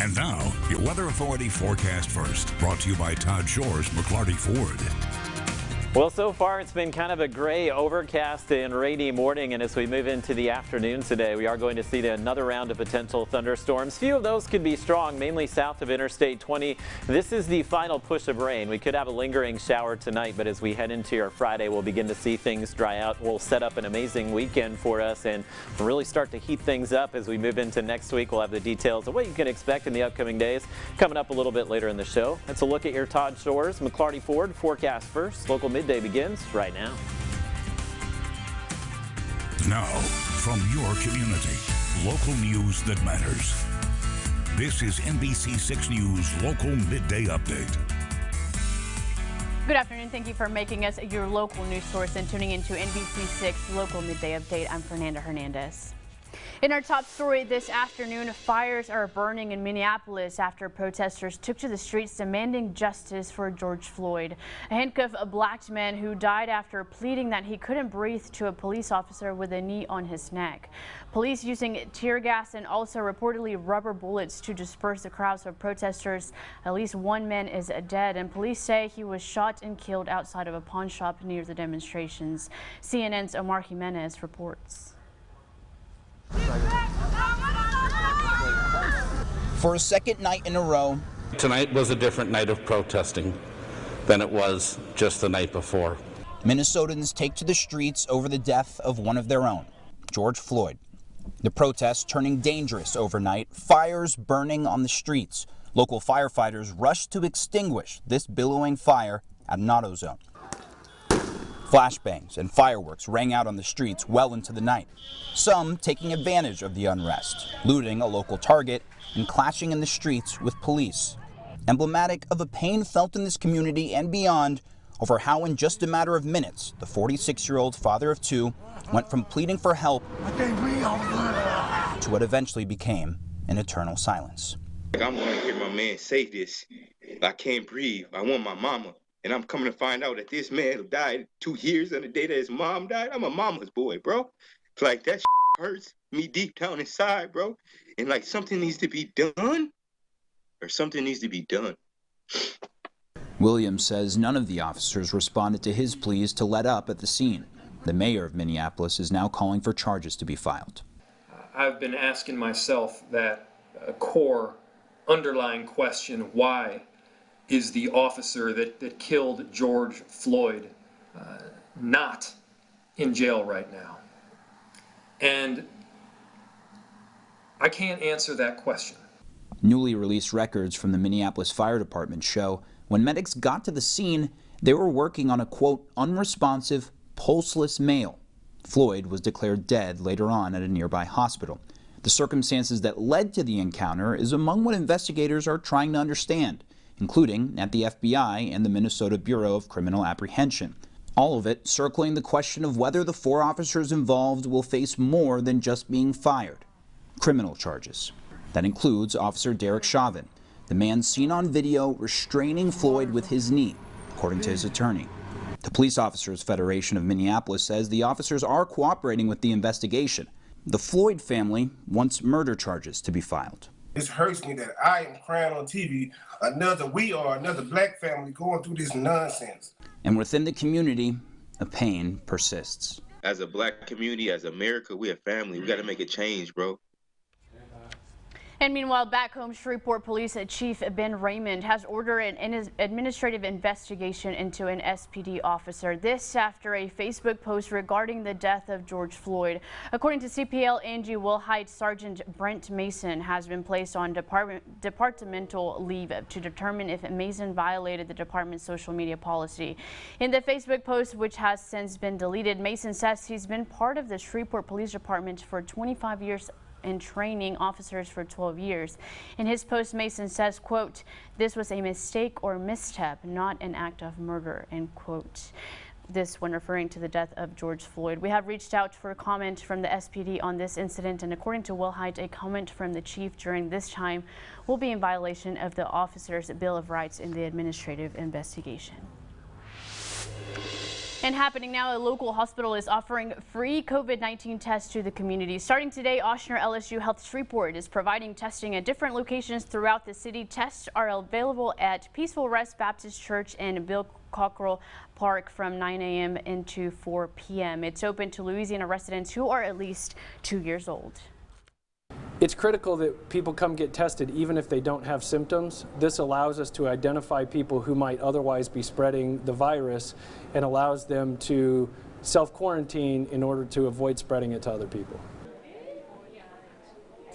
And now, your Weather Authority forecast first, brought to you by Todd Shore's McClarty Ford. Well, so far it's been kind of a gray, overcast and rainy morning, and as we move into the afternoon today, we are going to see another round of potential thunderstorms. Few of those could be strong, mainly south of Interstate 20. This is the final push of rain. We could have a lingering shower tonight, but as we head into our Friday, we'll begin to see things dry out. We'll set up an amazing weekend for us and really start to heat things up as we move into next week. We'll have the details of what you can expect in the upcoming days coming up a little bit later in the show. That's a look at your Todd Shore's McClarty Ford forecast first. Local Midday begins right now. Now, from your community, local news that matters. This is NBC6 News Local Midday Update. Good afternoon. Thank you for making us your local news source and tuning into NBC6 Local Midday Update. I'm Fernanda Hernandez. In our top story this afternoon, fires are burning in Minneapolis after protesters took to the streets demanding justice for George Floyd. A handcuffed black man who died after pleading that he couldn't breathe to a police officer with a knee on his neck. Police using tear gas and also reportedly rubber bullets to disperse the crowds of protesters. At least one man is dead, and police say he was shot and killed outside of a pawn shop near the demonstrations. CNN's Omar Jimenez reports. For a second night in a row, tonight was a different night of protesting than it was just the night before. Minnesotans take to the streets over the death of one of their own, George Floyd. The protests turning dangerous overnight, fires burning on the streets. Local firefighters rushed to extinguish this billowing fire at an auto zone. Flashbangs and fireworks rang out on the streets well into the night, some taking advantage of the unrest, looting a local Target and clashing in the streets with police. Emblematic of a pain felt in this community and beyond over how in just a matter of minutes, the 46-year-old father of two went from pleading for help to what eventually became an eternal silence. I'm going to hear my man say this. I can't breathe. I want my mama. And I'm coming to find out that this man who died 2 years on the day that his mom died, I'm a mama's boy, bro. It's like that hurts me deep down inside, bro. And like something needs to be done, or something needs to be done. Williams says none of the officers responded to his pleas to let up at the scene. The mayor of Minneapolis is now calling for charges to be filed. I've been asking myself that core underlying question, why is the officer that killed George Floyd not in jail right now? And I can't answer that question. Newly released records from the Minneapolis Fire Department show when medics got to the scene, they were working on a, quote, unresponsive, pulseless male. Floyd was declared dead later on at a nearby hospital. The circumstances that led to the encounter is among what investigators are trying to understand, including at the FBI and the Minnesota Bureau of Criminal Apprehension. All of it circling the question of whether the 4 officers involved will face more than just being fired. Criminal charges. That includes Officer Derek Chauvin, the man seen on video restraining Floyd with his knee, according to his attorney. The Police Officers Federation of Minneapolis says the officers are cooperating with the investigation. The Floyd family wants murder charges to be filed. It hurts me that I am crying on TV, another black family going through this nonsense. And within the community, a pain persists. As a black community, as America, we a family. We got to make a change, bro. And meanwhile, back home, Shreveport Police Chief Ben Raymond has ordered an administrative investigation into an SPD officer. This after a Facebook post regarding the death of George Floyd. According to CPL Angie Wilhite, Sergeant Brent Mason has been placed on departmental leave to determine if Mason violated the department's social media policy. In the Facebook post, which has since been deleted, Mason says he's been part of the Shreveport Police Department for 25 years and training officers for 12 years. In his post, Mason says, quote, "This was a mistake or misstep, not an act of murder," end quote. This when referring to the death of George Floyd. We have reached out for a comment from the SPD on this incident, and according to Wilhite, a comment from the chief during this time will be in violation of the officer's Bill of Rights in the administrative investigation. And happening now, a local hospital is offering free COVID-19 tests to the community. Starting today, Ochsner LSU Health Shreveport is providing testing at different locations throughout the city. Tests are available at Peaceful Rest Baptist Church and Bill Cockrell Park from 9 a.m. into 4 p.m. It's open to Louisiana residents who are at least 2 years old. It's critical that people come get tested even if they don't have symptoms. This allows us to identify people who might otherwise be spreading the virus and allows them to self-quarantine in order to avoid spreading it to other people.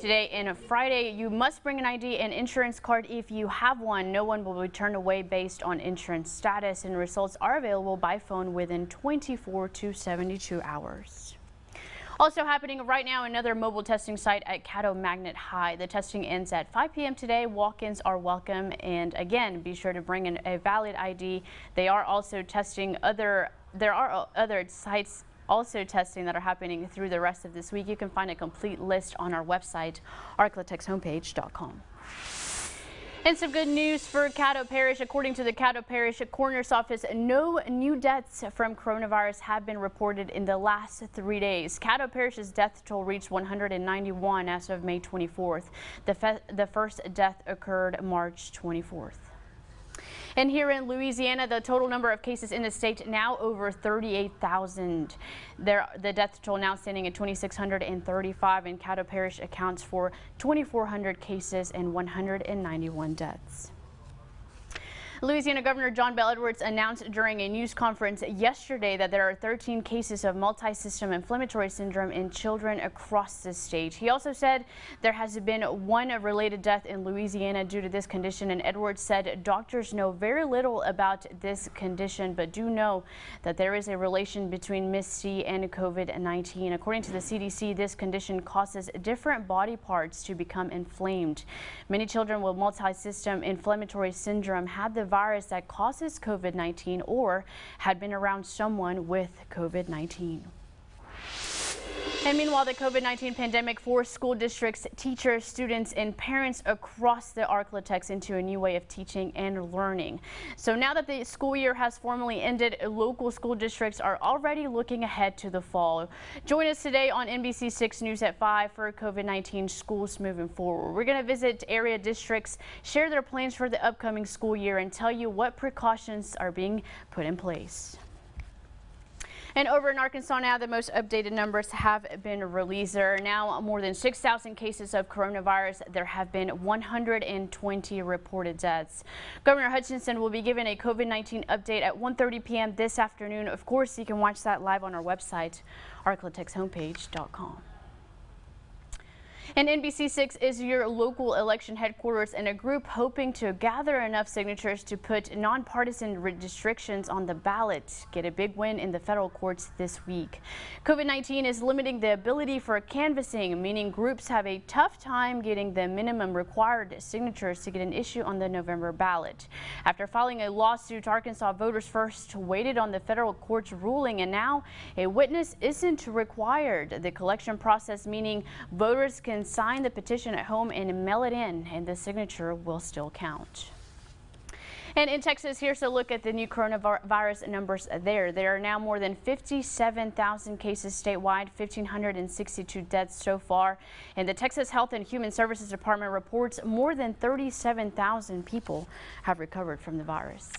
Today and Friday, you must bring an ID and insurance card if you have one. No one will be turned away based on insurance status, and results are available by phone within 24 to 72 hours. Also happening right now, another mobile testing site at Caddo Magnet High. The testing ends at 5 p.m. today. Walk-ins are welcome, and again, be sure to bring in a valid ID. They are also testing there are other sites also testing that are happening through the rest of this week. You can find a complete list on our website, arclatexhomepage.com. And some good news for Caddo Parish. According to the Caddo Parish Coroner's Office, no new deaths from coronavirus have been reported in the last 3 days. Caddo Parish's death toll reached 191 as of May 24th. The first death occurred March 24th. And here in Louisiana, the total number of cases in the state now over 38,000. The death toll now standing at 2,635, and Caddo Parish accounts for 2,400 cases and 191 deaths. Louisiana Governor John Bel Edwards announced during a news conference yesterday that there are 13 cases of multi-system inflammatory syndrome in children across the state. He also said there has been one related death in Louisiana due to this condition, and Edwards said doctors know very little about this condition but do know that there is a relation between MIS-C and COVID-19. According to the CDC, this condition causes different body parts to become inflamed. Many children with multi-system inflammatory syndrome had the virus that causes COVID-19 or had been around someone with COVID-19. And meanwhile, the COVID-19 pandemic forced school districts, teachers, students, and parents across the ArkLaTex into a new way of teaching and learning. So now that the school year has formally ended, local school districts are already looking ahead to the fall. Join us today on NBC6 News at 5 for COVID-19 schools moving forward. We're going to visit area districts, share their plans for the upcoming school year, and tell you what precautions are being put in place. And over in Arkansas now, the most updated numbers have been released. There are now more than 6,000 cases of coronavirus. There have been 120 reported deaths. Governor Hutchinson will be giving a COVID-19 update at 1:30 p.m. this afternoon. Of course, you can watch that live on our website, arclatexhomepage.com. And NBC6 is your local election headquarters, and a group hoping to gather enough signatures to put nonpartisan restrictions on the ballot get a big win in the federal courts this week. COVID-19 is limiting the ability for canvassing, meaning groups have a tough time getting the minimum required signatures to get an issue on the November ballot. After filing a lawsuit, Arkansas Voters First waited on the federal court's ruling, and now a witness isn't required. The collection process, meaning voters can sign the petition at home and mail it in, and the signature will still count. And in Texas, here's a look at the new coronavirus numbers there. There are now more than 57,000 cases statewide, 1,562 deaths so far. And the Texas Health and Human Services Department reports more than 37,000 people have recovered from the virus.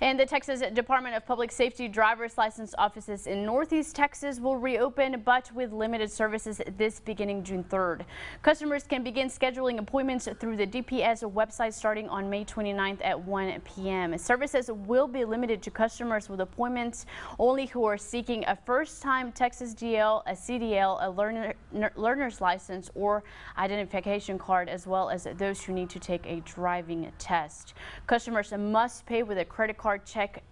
And the Texas Department of Public Safety driver's license offices in Northeast Texas will reopen, but with limited services this beginning June 3rd. Customers can begin scheduling appointments through the DPS website starting on May 29th at 1 p.m. Services will be limited to customers with appointments only who are seeking a first-time Texas DL, a CDL, a learner's license, or identification card, as well as those who need to take a driving test. Customers must pay with a credit card, check,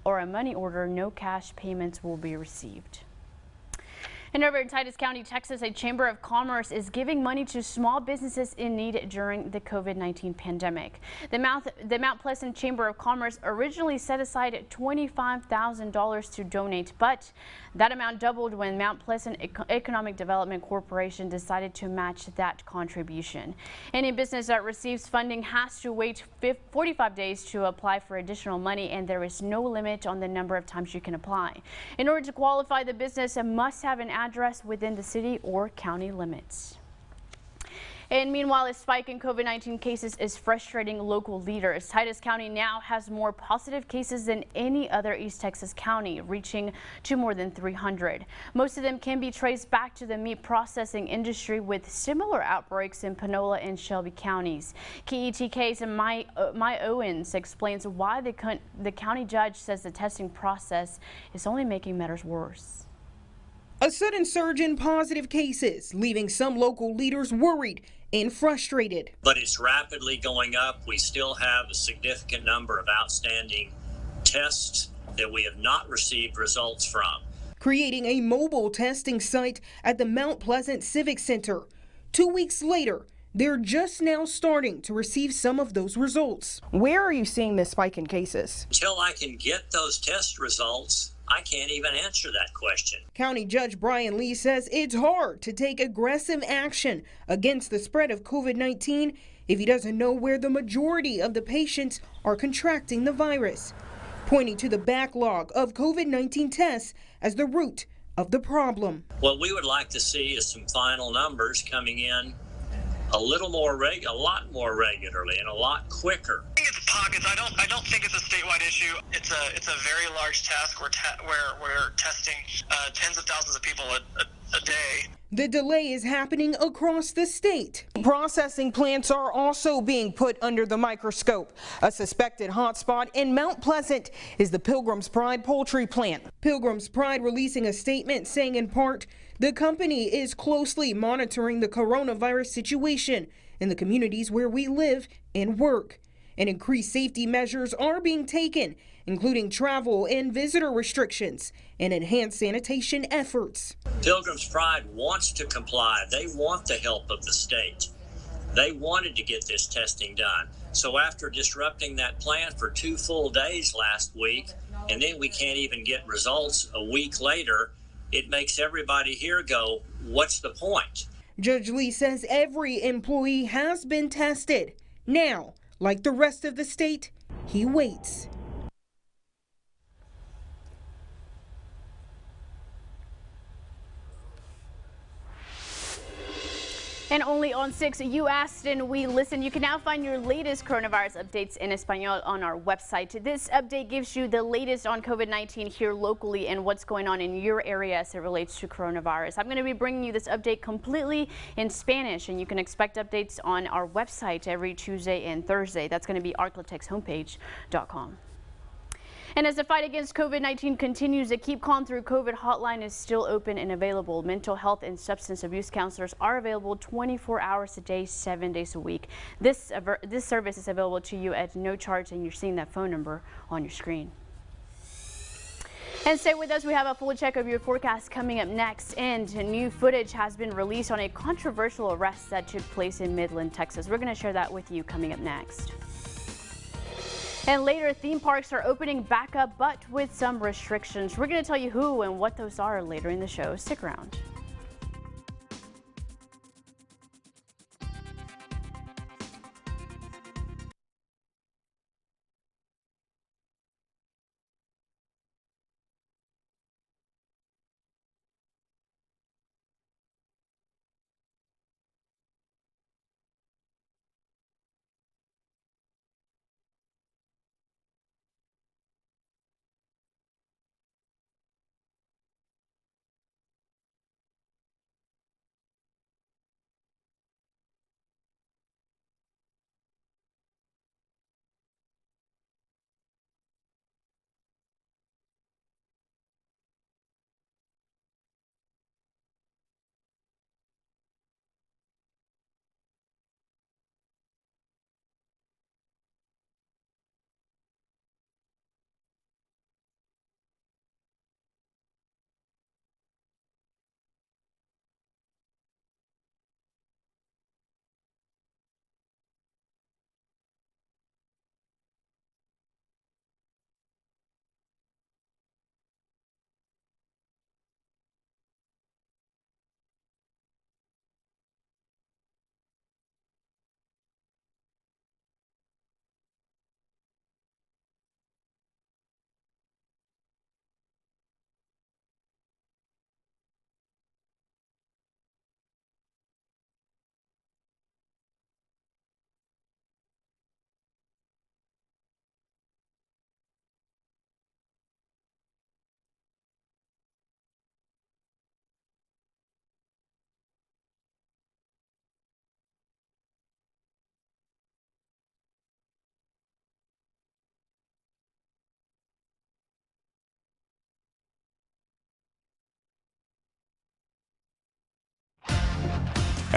or a money order. No cash payments will be received. And over in Titus County, Texas, a Chamber of Commerce is giving money to small businesses in need during the COVID-19 pandemic. The Mount Pleasant Chamber of Commerce originally set aside $25,000 to donate, but that amount doubled when Mount Pleasant Economic Development Corporation decided to match that contribution. Any business that receives funding has to wait 45 days to apply for additional money, and there is no limit on the number of times you can apply. In order to qualify, the business must have an address within the city or county limits. And meanwhile, a spike in COVID-19 cases is frustrating local leaders. Titus County now has more positive cases than any other East Texas county, reaching to more than 300. Most of them can be traced back to the meat processing industry, with similar outbreaks in Panola and Shelby counties. KETK's My Owens explains why the county judge says the testing process is only making matters worse. A sudden surge in positive cases, leaving some local leaders worried and frustrated. But it's rapidly going up. We still have a significant number of outstanding tests that we have not received results from. Creating a mobile testing site at the Mount Pleasant Civic Center. 2 weeks later, they're just now starting to receive some of those results. Where are you seeing this spike in cases? Until I can get those test results, I can't even answer that question. County Judge Brian Lee says it's hard to take aggressive action against the spread of COVID-19 if he doesn't know where the majority of the patients are contracting the virus, pointing to the backlog of COVID-19 tests as the root of the problem. What we would like to see is some final numbers coming in a lot more regularly and a lot quicker. I think it's pockets. I don't think it's a statewide issue. It's a very large task. We're testing tens of thousands of people a day. The delay is happening across the state. Processing plants are also being put under the microscope. A suspected hotspot in Mount Pleasant is the Pilgrims Pride poultry plant. Pilgrims Pride releasing a statement saying in part, the company is closely monitoring the coronavirus situation in the communities where we live and work. And increased safety measures are being taken, including travel and visitor restrictions and enhanced sanitation efforts. Pilgrims Pride wants to comply. They want the help of the state. They wanted to get this testing done. So after disrupting that plant for 2 full days last week, and then we can't even get results a week later, it makes everybody here go, what's the point? Judge Lee says every employee has been tested. Now, like the rest of the state, he waits. And only on 6, you asked and we listened. You can now find your latest coronavirus updates in Espanol on our website. This update gives you the latest on COVID-19 here locally and what's going on in your area as it relates to coronavirus. I'm going to be bringing you this update completely in Spanish, and you can expect updates on our website every Tuesday and Thursday. That's going to be arclatexhomepage.com. And as the fight against COVID-19 continues, the Keep Calm Through COVID hotline is still open and available. Mental health and substance abuse counselors are available 24 hours a day, 7 days a week. This service is available to you at no charge, and you're seeing that phone number on your screen. And stay with us. We have a full check of your forecast coming up next, and new footage has been released on a controversial arrest that took place in Midland, Texas. We're going to share that with you coming up next. And later, theme parks are opening back up, but with some restrictions. We're going to tell you who and what those are later in the show. Stick around.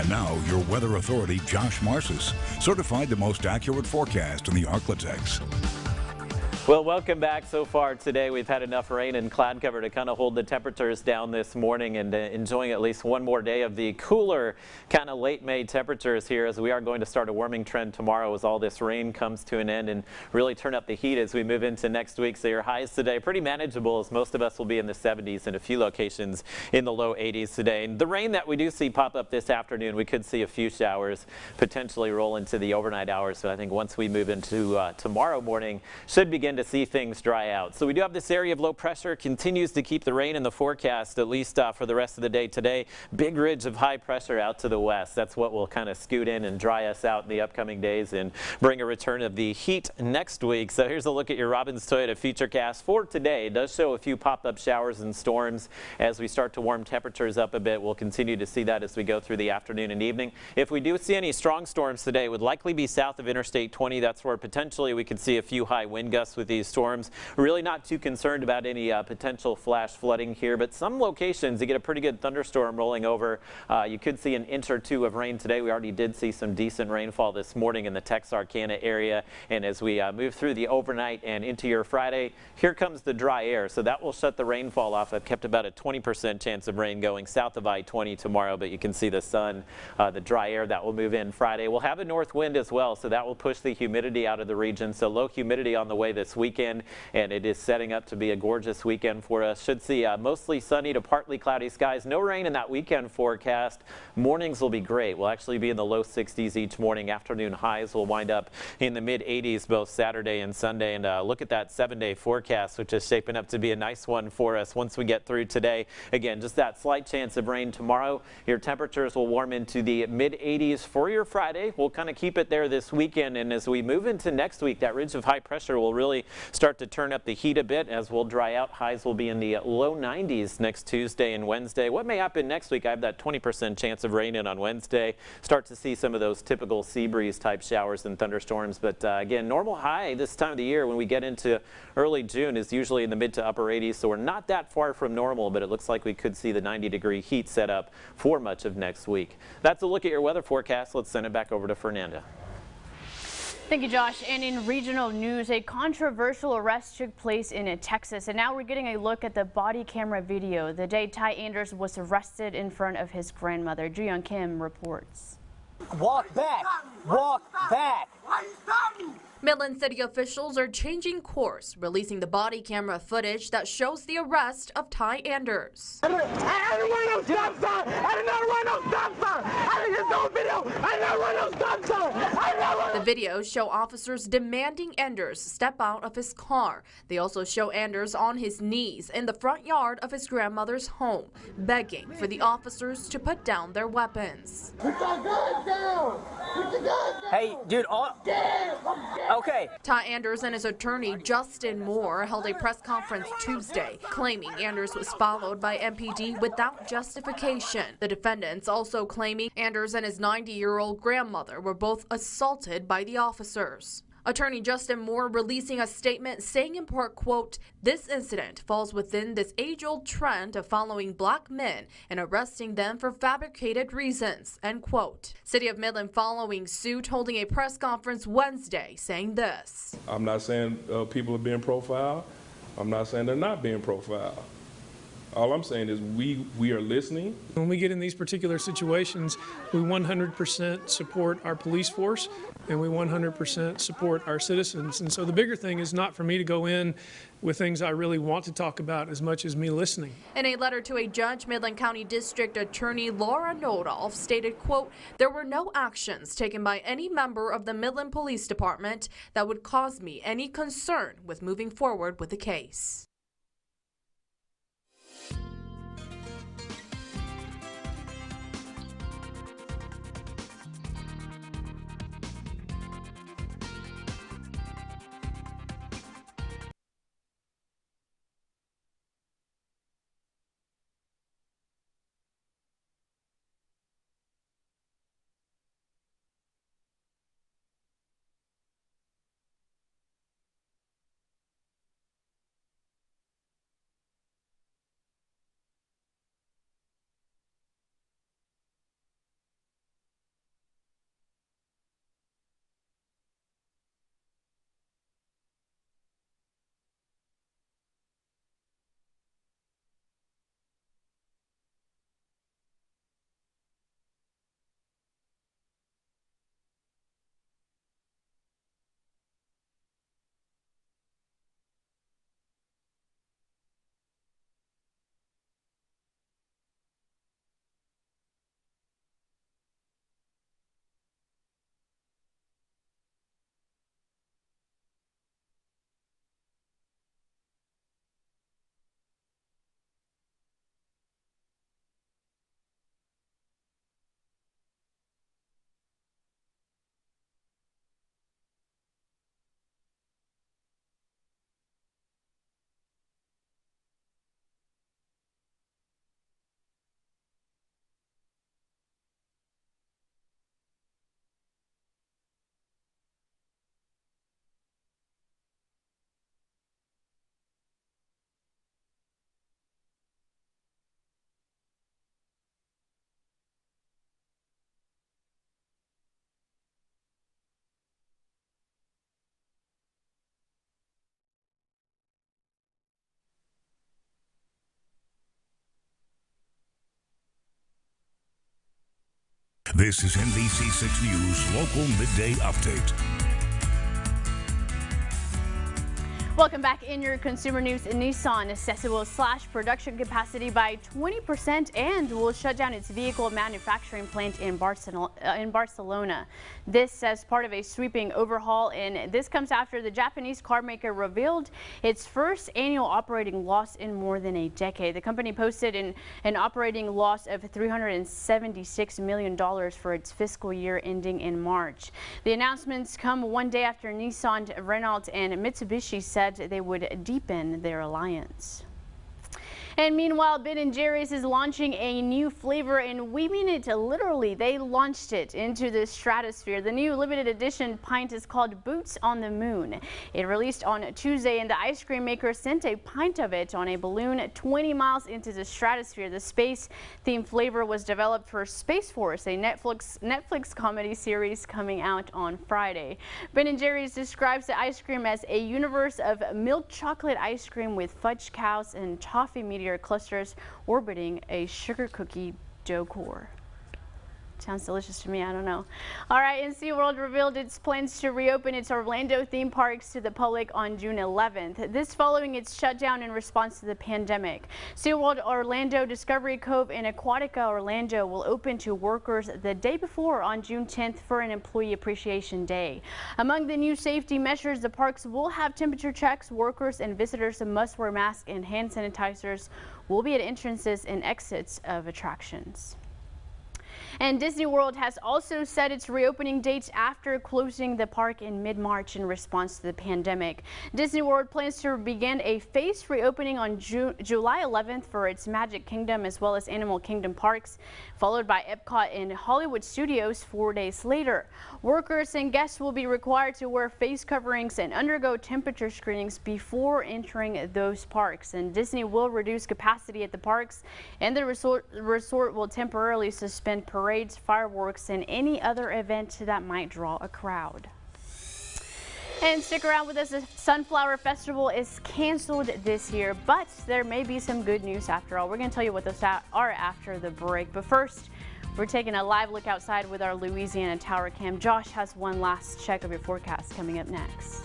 And now, your weather authority, Josh Marcis, certified the most accurate forecast in the Arklatex. Well, welcome back. So far today, we've had enough rain and cloud cover to kind of hold the temperatures down this morning, and enjoying at least one more day of the cooler kind of late May temperatures here, as we are going to start a warming trend tomorrow as all this rain comes to an end and really turn up the heat as we move into next week. So your highs today pretty manageable, as most of us will be in the 70s and a few locations in the low 80s today. And the rain that we do see pop up this afternoon, we could see a few showers potentially roll into the overnight hours. So I think once we move into tomorrow morning, should begin to see things dry out. So we do have this area of low pressure continues to keep the rain in the forecast, at least for the rest of the day today. Big ridge of high pressure out to the west. That's what will kind of scoot in and dry us out in the upcoming days and bring a return of the heat next week. So here's a look at your Robbins Toyota Futurecast for today. It does show a few pop-up showers and storms as we start to warm temperatures up a bit. We'll continue to see that as we go through the afternoon and evening. If we do see any strong storms today, it would likely be south of Interstate 20. That's where potentially we could see a few high wind gusts with these storms. Really not too concerned about any potential flash flooding here, but some locations you get a pretty good thunderstorm rolling over. You could see an inch or two of rain today. We already did see some decent rainfall this morning in the Texarkana area, and as we move through the overnight and into your Friday, here comes the dry air, so that will shut the rainfall off. I've kept about a 20% chance of rain going south of I-20 tomorrow, but you can see the sun, the dry air that will move in Friday. We'll have a north wind as well, so that will push the humidity out of the region. So low humidity on the way this weekend, and it is setting up to be a gorgeous weekend for us. Should see mostly sunny to partly cloudy skies. No rain in that weekend forecast. Mornings will be great. We'll actually be in the low 60s each morning. Afternoon highs will wind up in the mid 80s both Saturday and Sunday. And look at that 7-day forecast, which is shaping up to be a nice one for us once we get through today. Again, just that slight chance of rain tomorrow. Your temperatures will warm into the mid 80s for your Friday. We'll kind of keep it there this weekend, and as we move into next week, that ridge of high pressure will really start to turn up the heat a bit as we'll dry out. Highs will be in the low 90s next Tuesday and Wednesday. What may happen next week? I have that 20% chance of rain in on Wednesday. Start to see some of those typical sea breeze type showers and thunderstorms, but again, normal high this time of the year when we get into early June is usually in the mid to upper 80s, so we're not that far from normal, but it looks like we could see the 90-degree heat set up for much of next week. That's a look at your weather forecast. Let's send it back over to Fernanda. Thank you, Josh. And in regional news, a controversial arrest took place in Texas, and now we're getting a look at the body camera video the day Ty Anders was arrested in front of his grandmother. Ji-Young Kim reports. Walk back! Walk back! Midland City officials are changing course, releasing the body camera footage that shows the arrest of Ty Anders. I didn't want no stop sign! I did not want no stop sign! I didn't no video! I did not want no stop sign! I did not want. The videos show officers demanding Anders step out of his car. They also show Anders on his knees in the front yard of his grandmother's home, begging for the officers to put down their weapons. Put your guns down! Put your guns down! Hey, dude, okay. Ty Anders and his attorney, Justin Moore, held a press conference Tuesday, claiming Anders was followed by MPD without justification. The defendants also claiming Anders and his 90-year-old grandmother were both assaulted by the officers. Attorney Justin Moore releasing a statement saying in part, quote, "This incident falls within this age-old trend of following black men and arresting them for fabricated reasons," end quote. City of Midland following suit, holding a press conference Wednesday saying this. I'm not saying people are being profiled. I'm not saying they're not being profiled. All I'm saying is we are listening. When we get in these particular situations, we 100% support our police force and we 100% support our citizens. And so the bigger thing is not for me to go in with things I really want to talk about as much as me listening. In a letter to a judge, Midland County District Attorney Laura Nodolf stated, quote, "There were no actions taken by any member of the Midland Police Department that would cause me any concern with moving forward with the case." This is NBC6 News Local Midday Update. Welcome back. In your consumer news, Nissan says it will slash production capacity by 20% and will shut down its vehicle manufacturing plant in Barcelona. This as part of a sweeping overhaul, and this comes after the Japanese car maker revealed its first annual operating loss in more than a decade. The company posted an operating loss of $376 million for its fiscal year ending in March. The announcements come one day after Nissan, Renault, and Mitsubishi said they would deepen their alliance. And meanwhile, Ben & Jerry's is launching a new flavor, and we mean it literally. They launched it into the stratosphere. The new limited edition pint is called Boots on the Moon. It released on Tuesday, and the ice cream maker sent a pint of it on a balloon 20 miles into the stratosphere. The space-themed flavor was developed for Space Force, a Netflix comedy series coming out on Friday. Ben & Jerry's describes the ice cream as a universe of milk chocolate ice cream with fudge cows and toffee meteor clusters orbiting a sugar cookie dough core. Sounds delicious to me. I don't know. All right, and Seaworld revealed its plans to reopen its Orlando theme parks to the public on June 11th. This following its shutdown in response to the pandemic. Seaworld Orlando, Discovery Cove, and Aquatica Orlando will open to workers the day before on June 10th for an Employee Appreciation Day. Among the new safety measures, the parks will have temperature checks. Workers and visitors must wear masks, and hand sanitizers will be at entrances and exits of attractions. And Disneyworld has also set its reopening dates after closing the park in mid-March in response to the pandemic. Disneyworld plans to begin a phased reopening on July 11th for its Magic Kingdom as well as Animal Kingdom parks, followed by Epcot and Hollywood Studios 4 days later. Workers and guests will be required to wear face coverings and undergo temperature screenings before entering those parks. And Disney will reduce capacity at the parks, and the resort will temporarily suspend parades, fireworks, and any other event that might draw a crowd. And stick around with us. The Sunflower Festival is canceled this year, but there may be some good news after all. We're going to tell you what those are after the break. But first, we're taking a live look outside with our Louisiana Tower Cam. Josh has one last check of your forecast coming up next.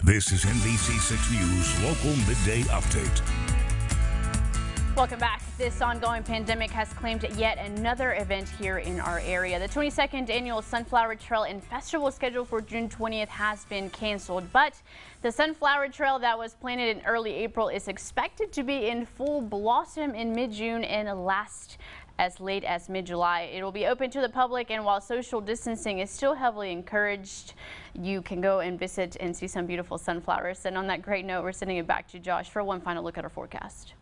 This is NBC6 News Local Midday Update. Welcome back. This ongoing pandemic has claimed yet another event here in our area. The 22nd annual Sunflower Trail and Festival scheduled for June 20th has been canceled, but the Sunflower Trail that was planted in early April is expected to be in full blossom in mid-June and last as late as mid-July. It will be open to the public, and while social distancing is still heavily encouraged, you can go and visit and see some beautiful sunflowers. And on that great note, we're sending it back to Josh for one final look at our forecast.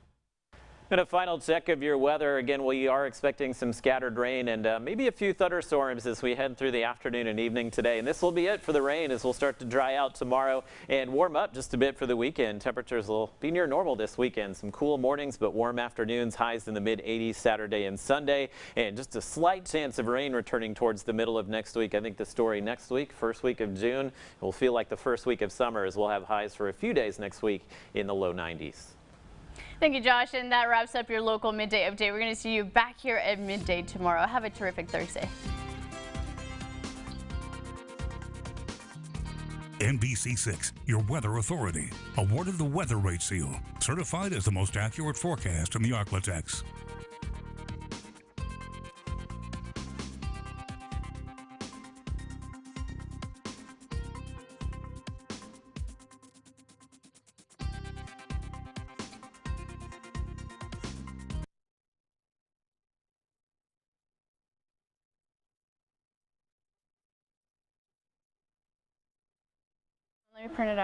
And a final check of your weather. Again, we are expecting some scattered rain and maybe a few thunderstorms as we head through the afternoon and evening today. And this will be it for the rain, as we'll start to dry out tomorrow and warm up just a bit for the weekend. Temperatures will be near normal this weekend. Some cool mornings, but warm afternoons, highs in the mid-80s Saturday and Sunday. And just a slight chance of rain returning towards the middle of next week. I think the story next week, first week of June, it will feel like the first week of summer, as we'll have highs for a few days next week in the low 90s. Thank you, Josh, and that wraps up your local midday update. We're going to see you back here at midday tomorrow. Have a terrific Thursday. NBC6, your weather authority, awarded the Weather Rate Seal, certified as the most accurate forecast in the Arklatex. Let me print it out.